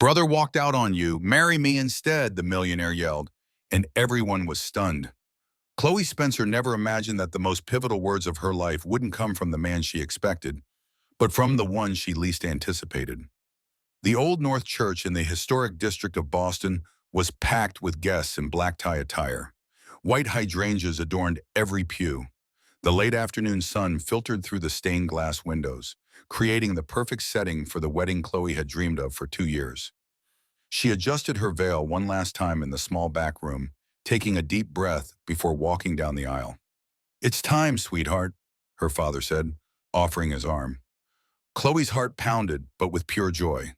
Brother walked out on you. Marry me instead, the millionaire yelled, and everyone was stunned. Chloe Spencer never imagined that the most pivotal words of her life wouldn't come from the man she expected, but from the one she least anticipated. The Old North Church in the historic district of Boston was packed with guests in black tie attire. White hydrangeas adorned every pew. The late afternoon sun filtered through the stained glass windows, creating the perfect setting for the wedding Chloe had dreamed of for 2 years. She adjusted her veil one last time in the small back room, taking a deep breath before walking down the aisle. "It's time, sweetheart," her father said, offering his arm. Chloe's heart pounded, but with pure joy.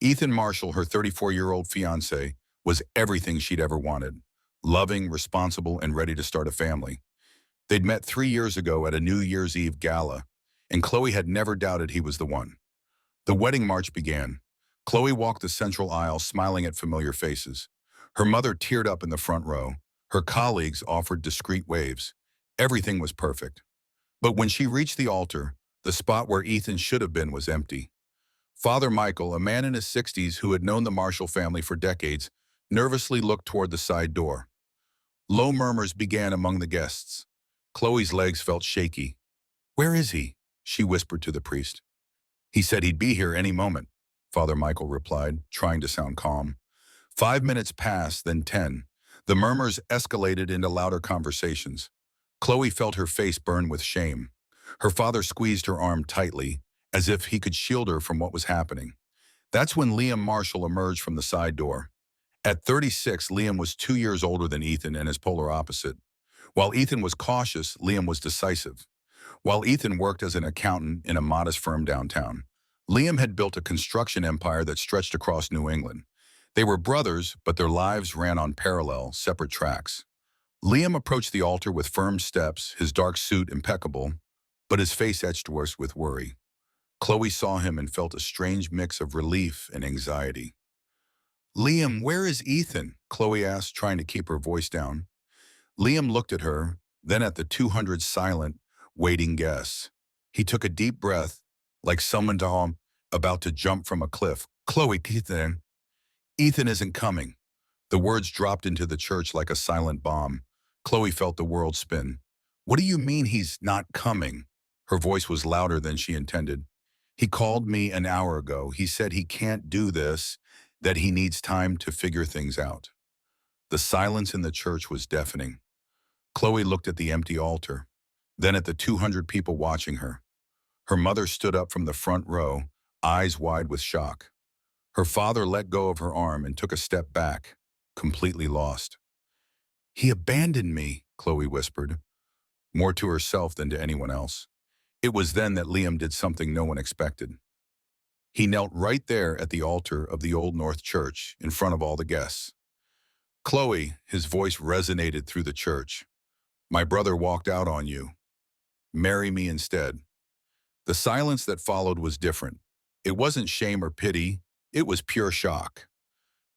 Ethan Marshall, her 34-year-old fiancé, was everything she'd ever wanted: loving, responsible, and ready to start a family. They'd met 3 years ago at a New Year's Eve gala, and Chloe had never doubted he was the one. The wedding march began. Chloe walked the central aisle, smiling at familiar faces. Her mother teared up in the front row. Her colleagues offered discreet waves. Everything was perfect. But when she reached the altar, the spot where Ethan should have been was empty. Father Michael, a man in his 60s who had known the Marshall family for decades, nervously looked toward the side door. Low murmurs began among the guests. Chloe's legs felt shaky. "Where is he?" she whispered to the priest. "He said he'd be here any moment," Father Michael replied, trying to sound calm. 5 minutes passed, then 10. The murmurs escalated into louder conversations. Chloe felt her face burn with shame. Her father squeezed her arm tightly, as if he could shield her from what was happening. That's when Liam Marshall emerged from the side door. At 36, Liam was 2 years older than Ethan and his polar opposite. While Ethan was cautious, Liam was decisive. While Ethan worked as an accountant in a modest firm downtown, Liam had built a construction empire that stretched across New England. They were brothers, but their lives ran on parallel, separate tracks. Liam approached the altar with firm steps, his dark suit impeccable, but his face etched with worry. Chloe saw him and felt a strange mix of relief and anxiety. "Liam, where is Ethan?" Chloe asked, trying to keep her voice down. Liam looked at her, then at the 200 silent, waiting guests. He took a deep breath, like someone about to jump from a cliff. "Chloe, Ethan isn't coming." The words dropped into the church like a silent bomb. Chloe felt the world spin. "What do you mean he's not coming?" Her voice was louder than she intended. "He called me an hour ago. He said he can't do this, that he needs time to figure things out." The silence in the church was deafening. Chloe looked at the empty altar, then at the 200 people watching her. Her mother stood up from the front row, eyes wide with shock. Her father let go of her arm and took a step back, completely lost. "He abandoned me," Chloe whispered, more to herself than to anyone else. It was then that Liam did something no one expected. He knelt right there at the altar of the Old North Church, in front of all the guests. "Chloe," his voice resonated through the church, "my brother walked out on you. Marry me instead." The silence that followed was different. It wasn't shame or pity, it was pure shock.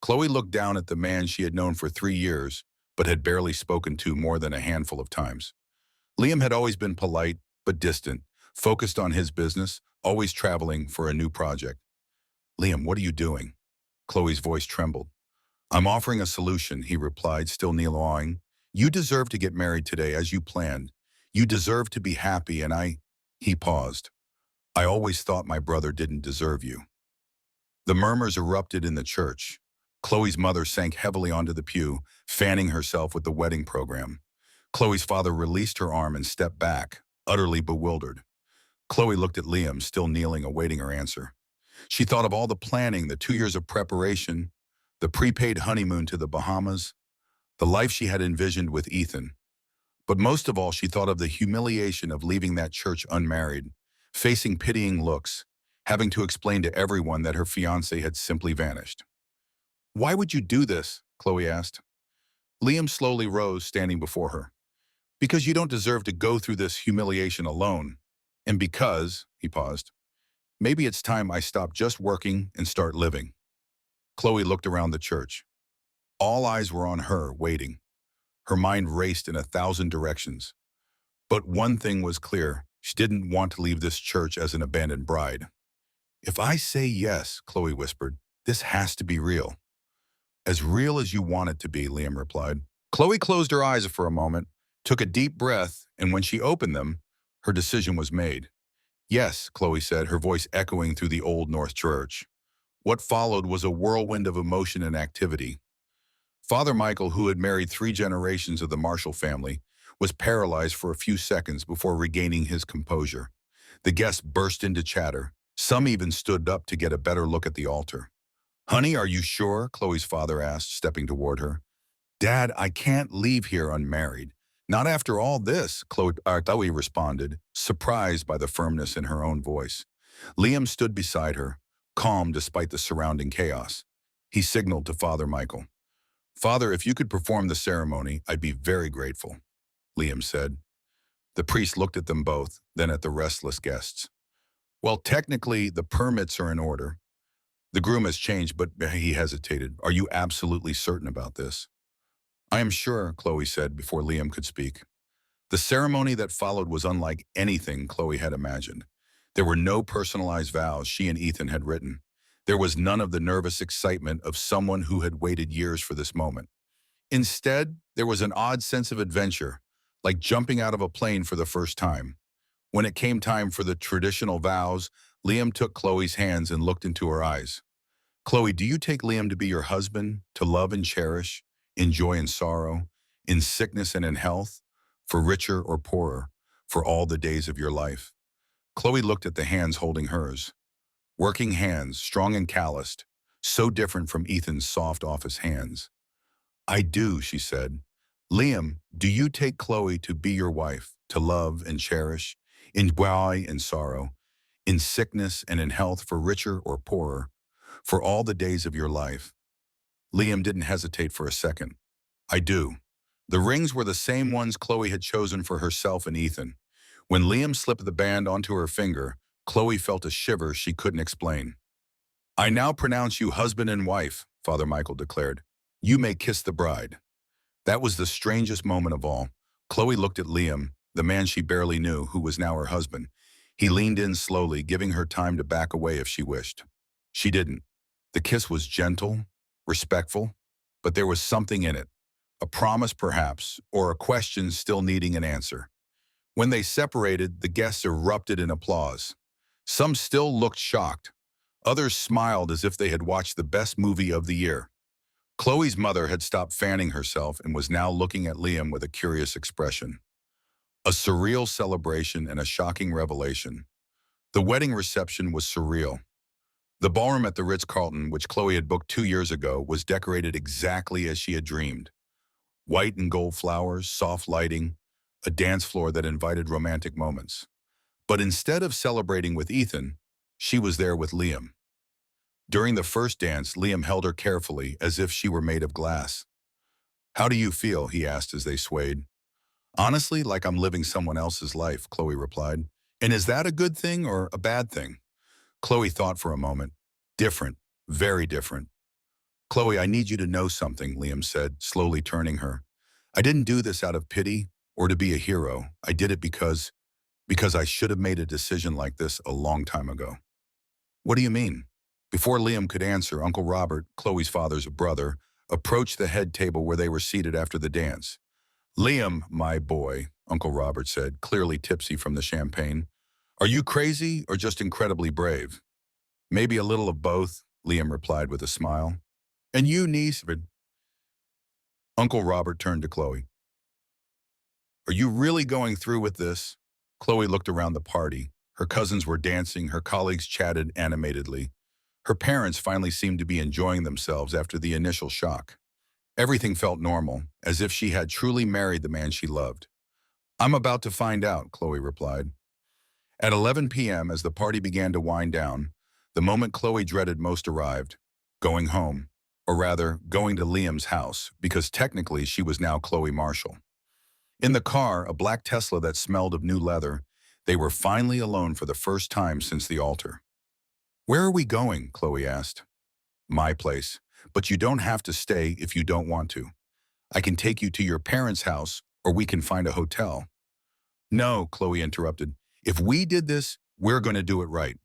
Chloe looked down at the man she had known for 3 years, but had barely spoken to more than a handful of times. Liam had always been polite, but distant, focused on his business, always traveling for a new project. "Liam, what are you doing?" Chloe's voice trembled. "I'm offering a solution," he replied, still kneeling. "You deserve to get married today as you planned. You deserve to be happy, and He paused. "I always thought my brother didn't deserve you." The murmurs erupted in the church. Chloe's mother sank heavily onto the pew, fanning herself with the wedding program. Chloe's father released her arm and stepped back, utterly bewildered. Chloe looked at Liam, still kneeling, awaiting her answer. She thought of all the planning, the 2 years of preparation, the prepaid honeymoon to the Bahamas, the life she had envisioned with Ethan. But most of all, she thought of the humiliation of leaving that church unmarried, facing pitying looks, having to explain to everyone that her fiancé had simply vanished. "Why would you do this?" Chloe asked. Liam slowly rose, standing before her. "Because you don't deserve to go through this humiliation alone. And because," he paused, "maybe it's time I stop just working and start living." Chloe looked around the church. All eyes were on her, waiting. Her mind raced in 1,000 directions. But one thing was clear: she didn't want to leave this church as an abandoned bride. "If I say yes," Chloe whispered, This has to be real. As real as you want it to be, Liam replied. Chloe closed her eyes for a moment, took a deep breath, and when she opened them, her decision was made. Yes, Chloe said, her voice echoing through the Old North Church. What followed was a whirlwind of emotion and activity. Father Michael, who had married 3 generations of the Marshall family, was paralyzed for a few seconds before regaining his composure. The guests burst into chatter. Some even stood up to get a better look at the altar. Honey, are you sure? Chloe's father asked, stepping toward her. Dad, I can't leave here unmarried. Not after all this, Chloe responded, surprised by the firmness in her own voice. Liam stood beside her, calm despite the surrounding chaos. He signaled to Father Michael. Father, if you could perform the ceremony, I'd be very grateful, Liam said. The priest looked at them both, then at the restless guests. Well, technically, the permits are in order. The groom has changed, but he hesitated. Are you absolutely certain about this? I am sure, Chloe said before Liam could speak. The ceremony that followed was unlike anything Chloe had imagined. There were no personalized vows she and Ethan had written. There was none of the nervous excitement of someone who had waited years for this moment. Instead, there was an odd sense of adventure, like jumping out of a plane for the first time. When it came time for the traditional vows, Liam took Chloe's hands and looked into her eyes. Chloe, do you take Liam to be your husband, to love and cherish, in joy and sorrow, in sickness and in health, for richer or poorer, for all the days of your life? Chloe looked at the hands holding hers. Working hands, strong and calloused, so different from Ethan's soft office hands. I do, she said. Liam, do you take Chloe to be your wife, to love and cherish, in joy and sorrow, in sickness and in health, for richer or poorer, for all the days of your life? Liam didn't hesitate for a second. I do. The rings were the same ones Chloe had chosen for herself and Ethan. When Liam slipped the band onto her finger, Chloe felt a shiver she couldn't explain. I now pronounce you husband and wife, Father Michael declared. You may kiss the bride. That was the strangest moment of all. Chloe looked at Liam, the man she barely knew, who was now her husband. He leaned in slowly, giving her time to back away if she wished. She didn't. The kiss was gentle, respectful, but there was something in it. A promise, perhaps, or a question still needing an answer. When they separated, the guests erupted in applause. Some still looked shocked. Others smiled as if they had watched the best movie of the year. Chloe's mother had stopped fanning herself and was now looking at Liam with a curious expression. A surreal celebration and a shocking revelation. The wedding reception was surreal. The ballroom at the Ritz-Carlton, which Chloe had booked 2 years ago, was decorated exactly as she had dreamed. White and gold flowers, soft lighting, a dance floor that invited romantic moments. But instead of celebrating with Ethan, she was there with Liam. During the first dance, Liam held her carefully, as if she were made of glass. How do you feel? He asked as they swayed. Honestly, like I'm living someone else's life, Chloe replied. And is that a good thing or a bad thing? Chloe thought for a moment. Different, very different. Chloe, I need you to know something, Liam said, slowly turning her. I didn't do this out of pity or to be a hero. I did it because I should have made a decision like this a long time ago. What do you mean? Before Liam could answer, Uncle Robert, Chloe's father's brother, approached the head table where they were seated after the dance. Liam, my boy, Uncle Robert said, clearly tipsy from the champagne. Are you crazy or just incredibly brave? Maybe a little of both, Liam replied with a smile. And you, niece? Uncle Robert turned to Chloe. Are you really going through with this? Chloe looked around the party. Her cousins were dancing, her colleagues chatted animatedly. Her parents finally seemed to be enjoying themselves after the initial shock. Everything felt normal, as if she had truly married the man she loved. I'm about to find out, Chloe replied. At 11 p.m., as the party began to wind down, the moment Chloe dreaded most arrived, going home, or rather, going to Liam's house, because technically she was now Chloe Marshall. In the car, a black Tesla that smelled of new leather, they were finally alone for the first time since the altar. Where are we going? Chloe asked. My place, but you don't have to stay if you don't want to. I can take you to your parents' house, or we can find a hotel. No, Chloe interrupted. If we did this, we're going to do it right.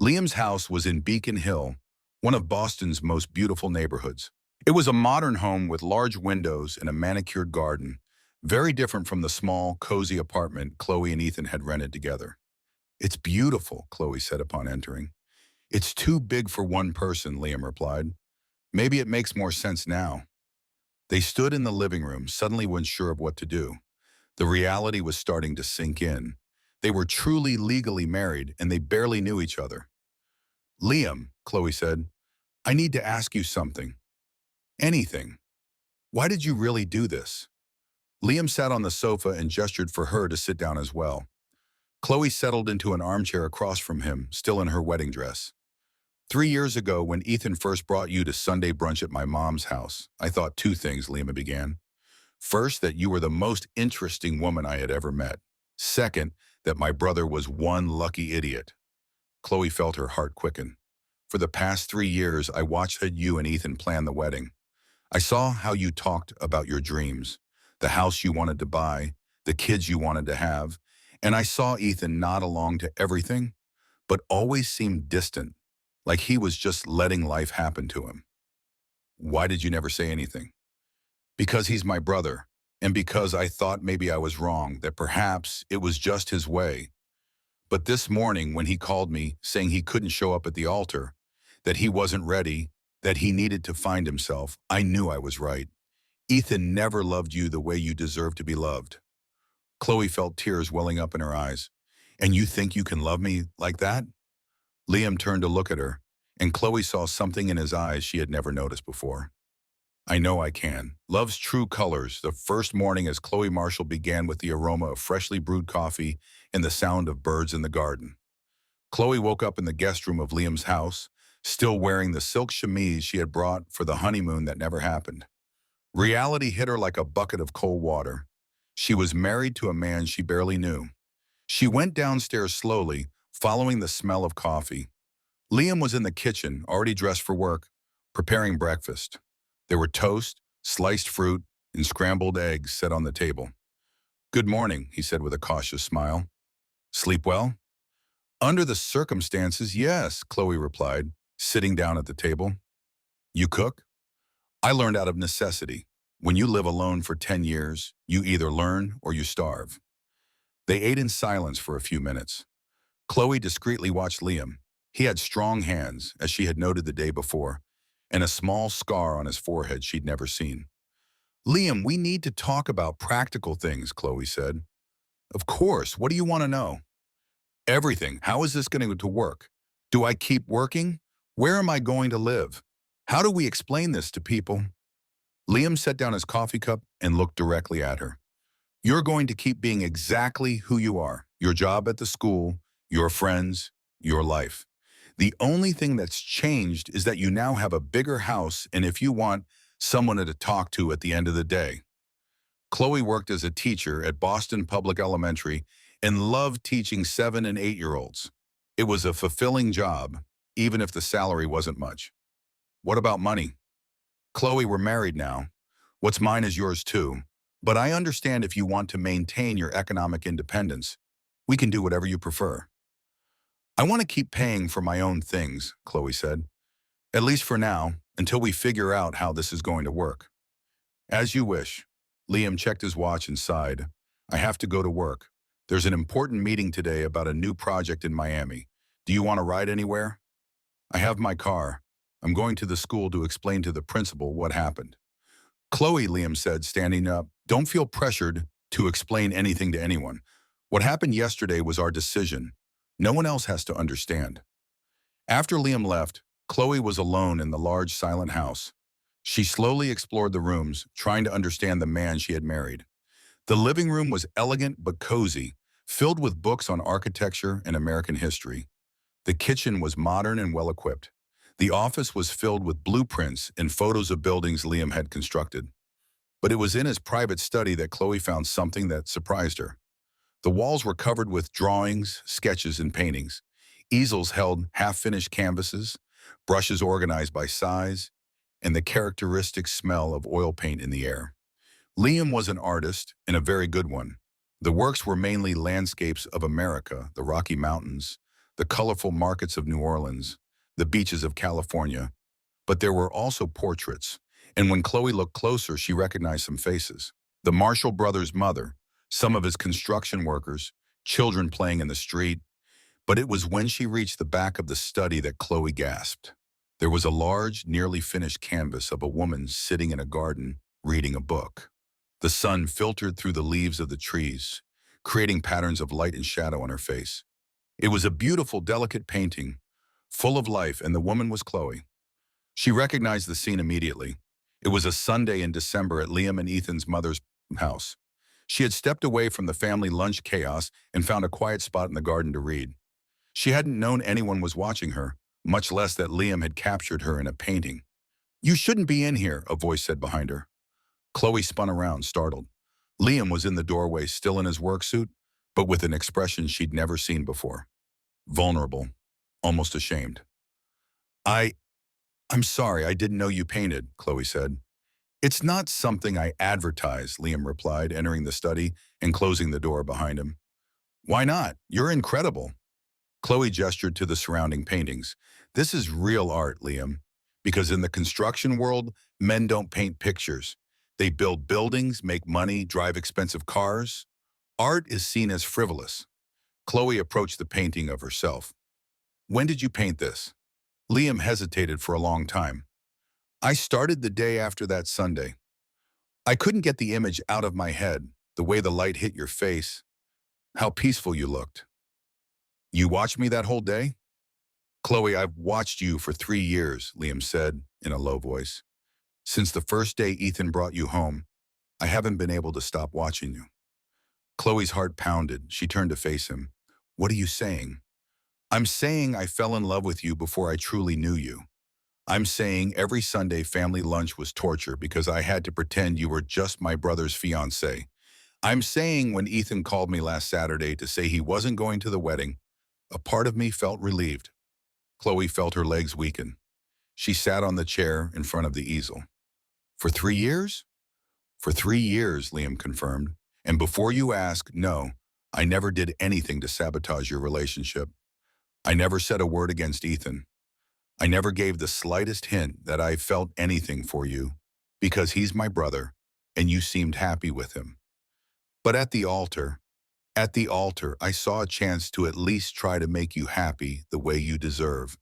Liam's house was in Beacon Hill, one of Boston's most beautiful neighborhoods. It was a modern home with large windows and a manicured garden, very different from the small, cozy apartment Chloe and Ethan had rented together. "It's beautiful," Chloe said upon entering. "It's too big for one person," Liam replied. "Maybe it makes more sense now." They stood in the living room, suddenly unsure of what to do. The reality was starting to sink in. They were truly legally married, and they barely knew each other. "Liam," Chloe said, "I need to ask you something. Anything. Why did you really do this?" Liam sat on the sofa and gestured for her to sit down as well. Chloe settled into an armchair across from him, still in her wedding dress. "3 years ago, when Ethan first brought you to Sunday brunch at my mom's house, I thought two things," Liam began. "First, that you were the most interesting woman I had ever met. Second, that my brother was one lucky idiot." Chloe felt her heart quicken. "For the past 3 years, I watched you and Ethan plan the wedding. I saw how you talked about your dreams, the house you wanted to buy, the kids you wanted to have, and I saw Ethan nod along to everything, but always seemed distant, like he was just letting life happen to him." "Why did you never say anything?" "Because he's my brother, and because I thought maybe I was wrong, that perhaps it was just his way. But this morning when he called me saying he couldn't show up at the altar, that he wasn't ready, that he needed to find himself, I knew I was right. Ethan never loved you the way you deserve to be loved." Chloe felt tears welling up in her eyes. "And you think you can love me like that?" Liam turned to look at her, and Chloe saw something in his eyes she had never noticed before. "I know I can." Love's true colors, the first morning as Chloe Marshall began with the aroma of freshly brewed coffee and the sound of birds in the garden. Chloe woke up in the guest room of Liam's house, still wearing the silk chemise she had brought for the honeymoon that never happened. Reality hit her like a bucket of cold water. She was married to a man she barely knew. She went downstairs slowly, following the smell of coffee. Liam was in the kitchen, already dressed for work, preparing breakfast. There were toast, sliced fruit, and scrambled eggs set on the table. "Good morning," he said with a cautious smile. "Sleep well?" "Under the circumstances, yes," Chloe replied, sitting down at the table. "You cook?" "I learned out of necessity. When you live alone for 10 years, you either learn or you starve." They ate in silence for a few minutes. Chloe discreetly watched Liam. He had strong hands, as she had noted the day before, and a small scar on his forehead she'd never seen. "Liam, we need to talk about practical things," Chloe said. "Of course. What do you want to know?" "Everything. How is this going to work? Do I keep working? Where am I going to live? How do we explain this to people?" Liam set down his coffee cup and looked directly at her. "You're going to keep being exactly who you are. Your job at the school, your friends, your life. The only thing that's changed is that you now have a bigger house and, if you want, someone to talk to at the end of the day." Chloe worked as a teacher at Boston Public Elementary and loved teaching 7- and 8-year-olds. It was a fulfilling job, even if the salary wasn't much. "What about money?" "Chloe, we're married now. What's mine is yours too. But I understand if you want to maintain your economic independence, we can do whatever you prefer." "I want to keep paying for my own things," Chloe said. "At least for now, until we figure out how this is going to work." "As you wish." Liam checked his watch and sighed. "I have to go to work. There's an important meeting today about a new project in Miami. Do you want to ride anywhere?" "I have my car. I'm going to the school to explain to the principal what happened." "Chloe," Liam said, standing up, "don't feel pressured to explain anything to anyone. What happened yesterday was our decision. No one else has to understand." After Liam left, Chloe was alone in the large, silent house. She slowly explored the rooms, trying to understand the man she had married. The living room was elegant but cozy, filled with books on architecture and American history. The kitchen was modern and well-equipped. The office was filled with blueprints and photos of buildings Liam had constructed. But it was in his private study that Chloe found something that surprised her. The walls were covered with drawings, sketches, and paintings. Easels held half-finished canvases, brushes organized by size, and the characteristic smell of oil paint in the air. Liam was an artist, and a very good one. The works were mainly landscapes of America, the Rocky Mountains, the colorful markets of New Orleans, the beaches of California, but there were also portraits. And when Chloe looked closer, she recognized some faces. The Marshall brothers' mother, some of his construction workers, children playing in the street. But it was when she reached the back of the study that Chloe gasped. There was a large, nearly finished canvas of a woman sitting in a garden, reading a book. The sun filtered through the leaves of the trees, creating patterns of light and shadow on her face. It was a beautiful, delicate painting, full of life, and the woman was Chloe. She recognized the scene immediately. It was a Sunday in December at Liam and Ethan's mother's house. She had stepped away from the family lunch chaos and found a quiet spot in the garden to read. She hadn't known anyone was watching her, much less that Liam had captured her in a painting. "You shouldn't be in here," a voice said behind her. Chloe spun around, startled. Liam was in the doorway, still in his work suit, but with an expression she'd never seen before. Vulnerable, almost ashamed. I, I'm sorry, I didn't know you painted," Chloe said. "It's not something I advertise," Liam replied, entering the study and closing the door behind him. "Why not? You're incredible." Chloe gestured to the surrounding paintings. "This is real art, Liam, because in the construction world, men don't paint pictures. They build buildings, make money, drive expensive cars. Art is seen as frivolous." Chloe approached the painting of herself. "When did you paint this?" Liam hesitated for a long time. "I started the day after that Sunday. I couldn't get the image out of my head, the way the light hit your face, how peaceful you looked." "You watched me that whole day?" "Chloe, I've watched you for 3 years," Liam said in a low voice. "Since the first day Ethan brought you home, I haven't been able to stop watching you." Chloe's heart pounded. She turned to face him. "What are you saying?" "I'm saying I fell in love with you before I truly knew you. I'm saying every Sunday family lunch was torture because I had to pretend you were just my brother's fiancé. I'm saying when Ethan called me last Saturday to say he wasn't going to the wedding, a part of me felt relieved." Chloe felt her legs weaken. She sat on the chair in front of the easel. "For 3 years?" "For 3 years," Liam confirmed. "And before you ask, no, I never did anything to sabotage your relationship. I never said a word against Ethan. I never gave the slightest hint that I felt anything for you, because he's my brother, and you seemed happy with him. But at the altar, I saw a chance to at least try to make you happy the way you deserve,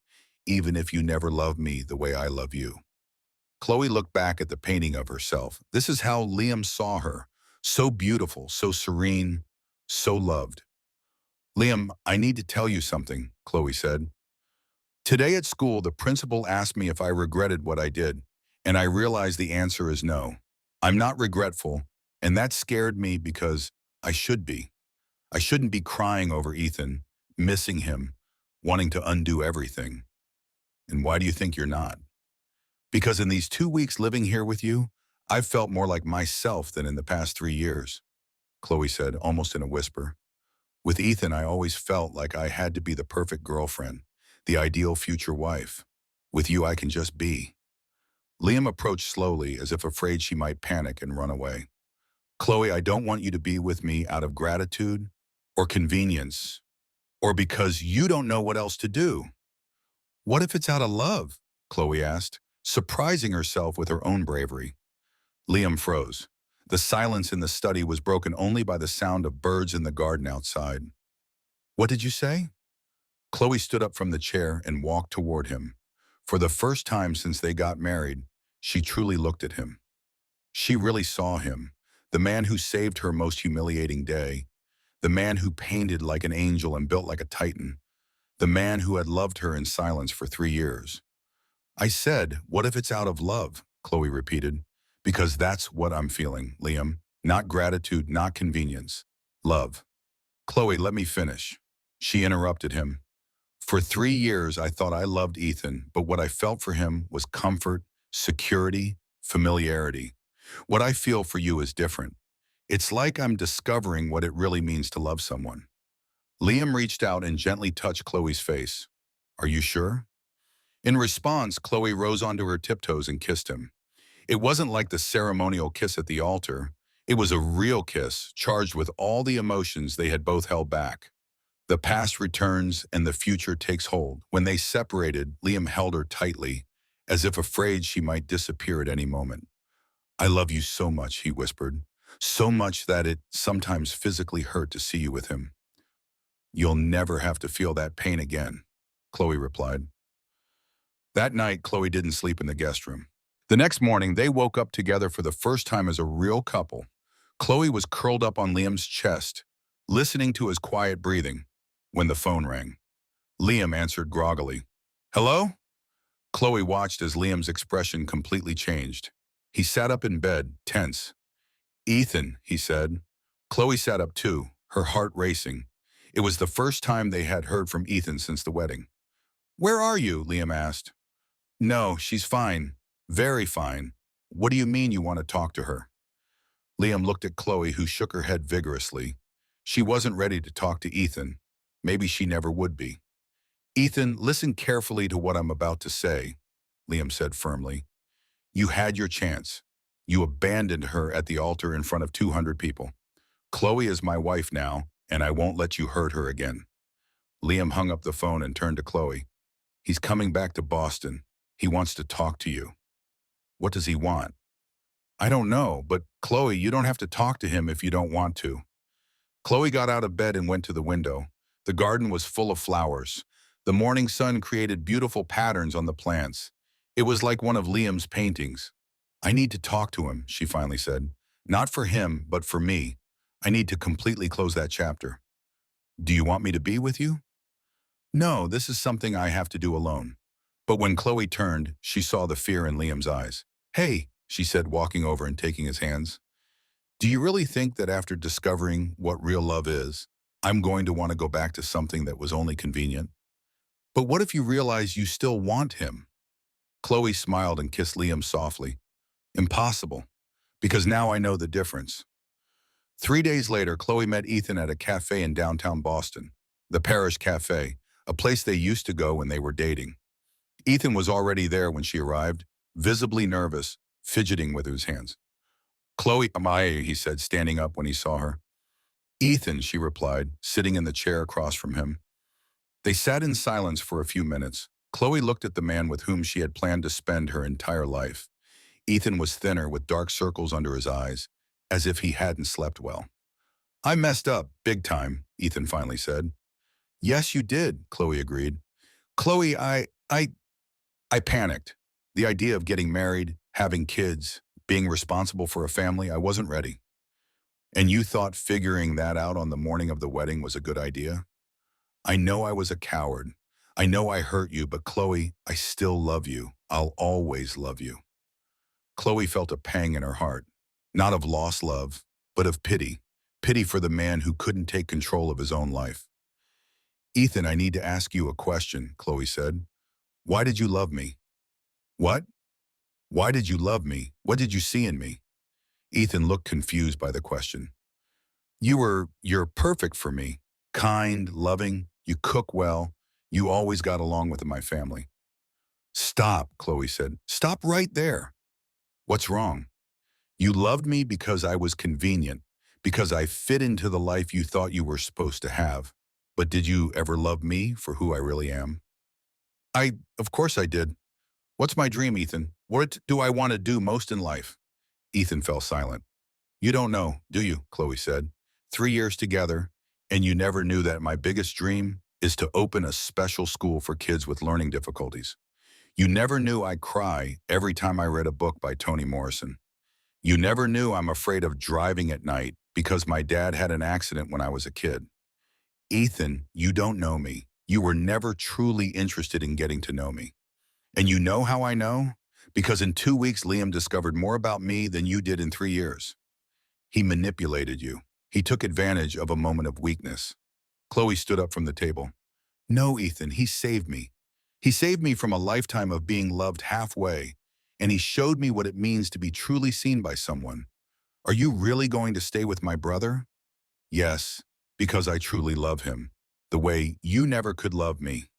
even if you never loved me the way I love you." Chloe looked back at the painting of herself. This is how Liam saw her. So beautiful, so serene, so loved. "Liam, I need to tell you something," Chloe said. "Today at school, the principal asked me if I regretted what I did, and I realized the answer is no. I'm not regretful, and that scared me because I should be. I shouldn't be crying over Ethan, missing him, wanting to undo everything." "And why do you think you're not?" "Because in these 2 weeks living here with you, I've felt more like myself than in the past 3 years," Chloe said, almost in a whisper. "With Ethan, I always felt like I had to be the perfect girlfriend, the ideal future wife. With you, I can just be." Liam approached slowly, as if afraid she might panic and run away. "Chloe, I don't want you to be with me out of gratitude or convenience, or because you don't know what else to do." "What if it's out of love?" Chloe asked, surprising herself with her own bravery. Liam froze. The silence in the study was broken only by the sound of birds in the garden outside. "What did you say?" Chloe stood up from the chair and walked toward him. For the first time since they got married, she truly looked at him. She really saw him, the man who saved her most humiliating day, the man who painted like an angel and built like a titan, the man who had loved her in silence for 3 years. "I said, what if it's out of love?" Chloe repeated. "Because that's what I'm feeling, Liam. Not gratitude, not convenience. Love." "Chloe, let me finish." She interrupted him. "For 3 years, I thought I loved Ethan, but what I felt for him was comfort, security, familiarity. What I feel for you is different. It's like I'm discovering what it really means to love someone." Liam reached out and gently touched Chloe's face. "Are you sure?" In response, Chloe rose onto her tiptoes and kissed him. It wasn't like the ceremonial kiss at the altar. It was a real kiss, charged with all the emotions they had both held back. The past returns and the future takes hold. When they separated, Liam held her tightly, as if afraid she might disappear at any moment. I love you so much, he whispered. So much that it sometimes physically hurt to see you with him. You'll never have to feel that pain again, Chloe replied. That night, Chloe didn't sleep in the guest room. The next morning, they woke up together for the first time as a real couple. Chloe was curled up on Liam's chest, listening to his quiet breathing, when the phone rang. Liam answered groggily. Hello? Chloe watched as Liam's expression completely changed. He sat up in bed, tense. Ethan, he said. Chloe sat up too, her heart racing. It was the first time they had heard from Ethan since the wedding. Where are you? Liam asked. No, she's fine. Very fine. What do you mean you want to talk to her? Liam looked at Chloe, who shook her head vigorously. She wasn't ready to talk to Ethan. Maybe she never would be. Ethan, listen carefully to what I'm about to say, Liam said firmly. You had your chance. You abandoned her at the altar in front of 200 people. Chloe is my wife now, and I won't let you hurt her again. Liam hung up the phone and turned to Chloe. He's coming back to Boston. He wants to talk to you. What does he want? I don't know, but Chloe, you don't have to talk to him if you don't want to. Chloe got out of bed and went to the window. The garden was full of flowers. The morning sun created beautiful patterns on the plants. It was like one of Liam's paintings. I need to talk to him, she finally said. Not for him, but for me. I need to completely close that chapter. Do you want me to be with you? No, this is something I have to do alone. But when Chloe turned, she saw the fear in Liam's eyes. Hey, she said, walking over and taking his hands. Do you really think that after discovering what real love is, I'm going to want to go back to something that was only convenient? But what if you realize you still want him? Chloe smiled and kissed Liam softly. Impossible, because now I know the difference. 3 days later, Chloe met Ethan at a cafe in downtown Boston, the Parish Cafe, a place they used to go when they were dating. Ethan was already there when she arrived, visibly nervous, fidgeting with his hands. Chloe, Amaya, he said, standing up when he saw her. Ethan, she replied, sitting in the chair across from him. They sat in silence for a few minutes. Chloe looked at the man with whom she had planned to spend her entire life. Ethan was thinner, with dark circles under his eyes, as if he hadn't slept well. I messed up, big time, Ethan finally said. Yes, you did, Chloe agreed. Chloe, I panicked. The idea of getting married, having kids, being responsible for a family, I wasn't ready. And you thought figuring that out on the morning of the wedding was a good idea? I know I was a coward. I know I hurt you, but Chloe, I still love you. I'll always love you. Chloe felt a pang in her heart, not of lost love, but of pity. Pity for the man who couldn't take control of his own life. Ethan, I need to ask you a question, Chloe said. Why did you love me? What? Why did you love me? What did you see in me? Ethan looked confused by the question. You're perfect for me. Kind, loving, you cook well. You always got along with my family. Stop, Chloe said. Stop right there. What's wrong? You loved me because I was convenient, because I fit into the life you thought you were supposed to have. But did you ever love me for who I really am? Of course I did. What's my dream, Ethan? What do I want to do most in life? Ethan fell silent. You don't know, do you? Chloe said. 3 years together, and you never knew that my biggest dream is to open a special school for kids with learning difficulties. You never knew I cry every time I read a book by Toni Morrison. You never knew I'm afraid of driving at night because my dad had an accident when I was a kid. Ethan, you don't know me. You were never truly interested in getting to know me. And you know how I know? Because in 2 weeks, Liam discovered more about me than you did in 3 years. He manipulated you. He took advantage of a moment of weakness. Chloe stood up from the table. No, Ethan, he saved me. He saved me from a lifetime of being loved halfway, and he showed me what it means to be truly seen by someone. Are you really going to stay with my brother? Yes, because I truly love him, the way you never could love me.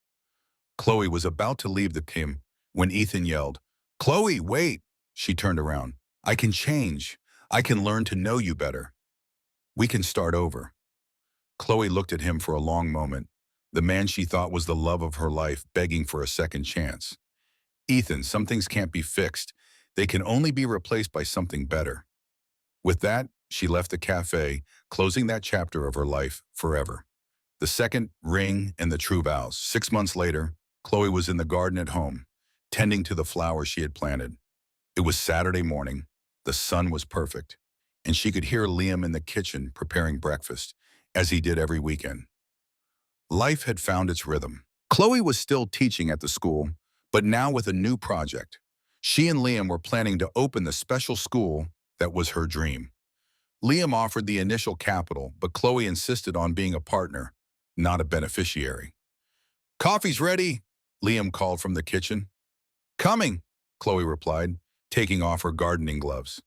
Chloe was about to leave the gym when Ethan yelled, Chloe, wait! She turned around. I can change. I can learn to know you better. We can start over. Chloe looked at him for a long moment, the man she thought was the love of her life begging for a second chance. Ethan, some things can't be fixed. They can only be replaced by something better. With that, she left the cafe, closing that chapter of her life forever. The second ring and the true vows. 6 months later, Chloe was in the garden at home, tending to the flowers she had planted. It was Saturday morning. The sun was perfect, and she could hear Liam in the kitchen preparing breakfast, as he did every weekend. Life had found its rhythm. Chloe was still teaching at the school, but now with a new project. She and Liam were planning to open the special school that was her dream. Liam offered the initial capital, but Chloe insisted on being a partner, not a beneficiary. "Coffee's ready," Liam called from the kitchen. "Coming," Chloe replied, taking off her gardening gloves.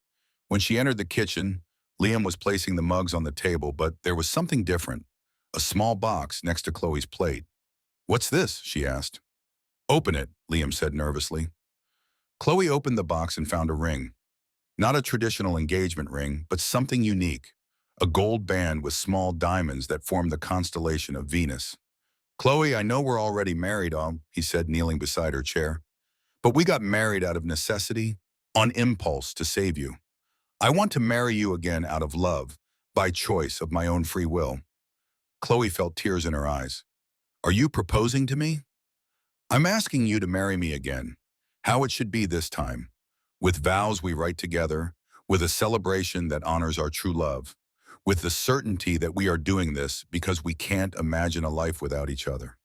When she entered the kitchen, Liam was placing the mugs on the table, but there was something different. A small box next to Chloe's plate. "What's this?" she asked. "Open it," Liam said nervously. Chloe opened the box and found a ring. Not a traditional engagement ring, but something unique. A gold band with small diamonds that formed the constellation of Venus. "Chloe, I know we're already married," he said, kneeling beside her chair. "But we got married out of necessity, on impulse to save you. I want to marry you again out of love, by choice of my own free will." Chloe felt tears in her eyes. "Are you proposing to me?" "I'm asking you to marry me again. How it should be this time. With vows we write together, with a celebration that honors our true love, with the certainty that we are doing this because we can't imagine a life without each other."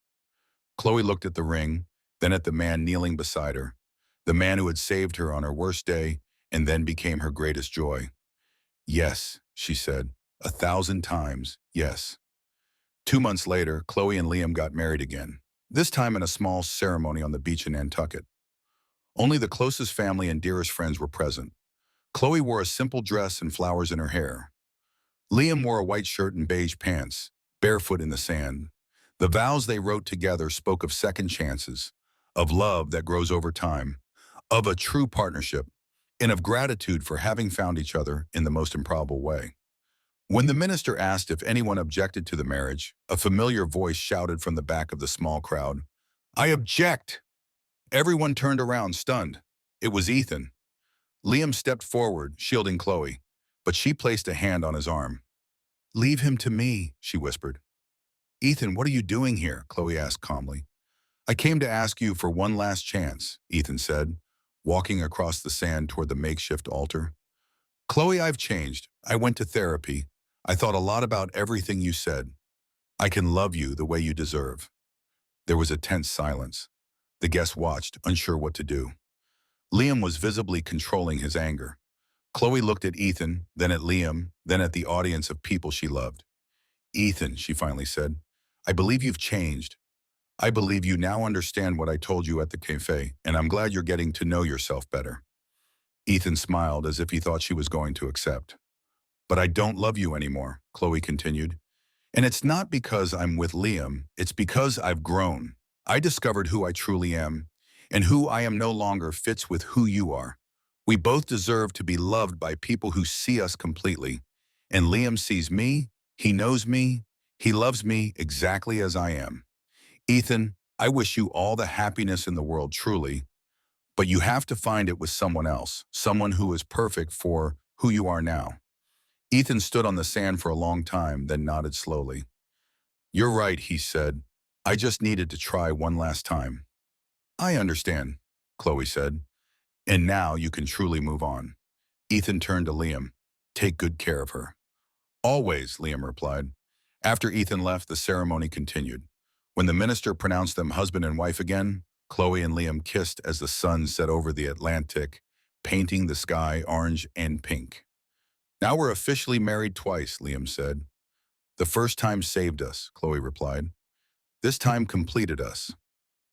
Chloe looked at the ring, then at the man kneeling beside her, the man who had saved her on her worst day and then became her greatest joy. "Yes," she said, 1,000 times, yes. 2 months later, Chloe and Liam got married again, this time in a small ceremony on the beach in Nantucket. Only the closest family and dearest friends were present. Chloe wore a simple dress and flowers in her hair. Liam wore a white shirt and beige pants, barefoot in the sand. The vows they wrote together spoke of second chances, of love that grows over time, of a true partnership, and of gratitude for having found each other in the most improbable way. When the minister asked if anyone objected to the marriage, a familiar voice shouted from the back of the small crowd, "I object!" Everyone turned around, stunned. It was Ethan. Liam stepped forward, shielding Chloe, but she placed a hand on his arm. "Leave him to me," she whispered. "Ethan, what are you doing here?" Chloe asked calmly. "I came to ask you for one last chance," Ethan said, walking across the sand toward the makeshift altar. "Chloe, I've changed. I went to therapy. I thought a lot about everything you said. I can love you the way you deserve." There was a tense silence. The guests watched, unsure what to do. Liam was visibly controlling his anger. Chloe looked at Ethan, then at Liam, then at the audience of people she loved. "Ethan," she finally said, "I believe you've changed. I believe you now understand what I told you at the cafe, and I'm glad you're getting to know yourself better." Ethan smiled as if he thought she was going to accept. "But I don't love you anymore," Chloe continued. "And it's not because I'm with Liam, it's because I've grown. I discovered who I truly am, and who I am no longer fits with who you are. We both deserve to be loved by people who see us completely. And Liam sees me, he knows me, he loves me exactly as I am. Ethan, I wish you all the happiness in the world truly, but you have to find it with someone else, someone who is perfect for who you are now." Ethan stood on the sand for a long time, then nodded slowly. "You're right," he said. "I just needed to try one last time." "I understand," Chloe said. "And now you can truly move on." Ethan turned to Liam. "Take good care of her." "Always," Liam replied. After Ethan left, the ceremony continued. When the minister pronounced them husband and wife again, Chloe and Liam kissed as the sun set over the Atlantic, painting the sky orange and pink. "Now we're officially married twice," Liam said. "The first time saved us," Chloe replied. "This time completed us."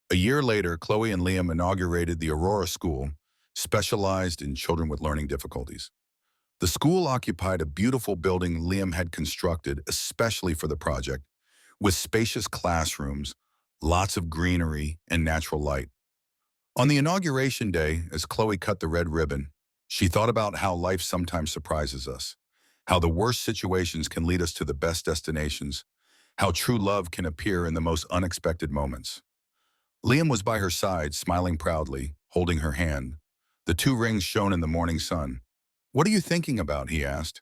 A year later, Chloe and Liam inaugurated the Aurora School, specialized in children with learning difficulties. The school occupied a beautiful building Liam had constructed especially for the project, with spacious classrooms, lots of greenery, and natural light. On the inauguration day, as Chloe cut the red ribbon, she thought about how life sometimes surprises us, how the worst situations can lead us to the best destinations, how true love can appear in the most unexpected moments. Liam was by her side, smiling proudly, holding her hand. The two rings shone in the morning sun. "What are you thinking about?" he asked.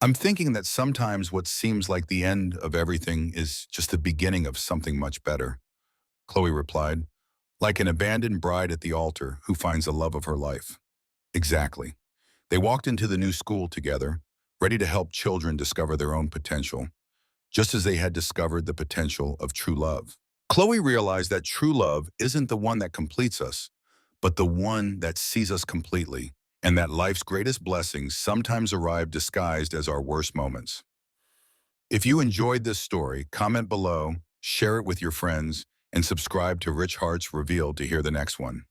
"I'm thinking that sometimes what seems like the end of everything is just the beginning of something much better," Chloe replied, "like an abandoned bride at the altar who finds the love of her life." Exactly. They walked into the new school together, ready to help children discover their own potential, just as they had discovered the potential of true love. Chloe realized that true love isn't the one that completes us, but the one that sees us completely, and that life's greatest blessings sometimes arrive disguised as our worst moments. If you enjoyed this story, comment below, share it with your friends, and subscribe to Rich Hearts Revealed to hear the next one.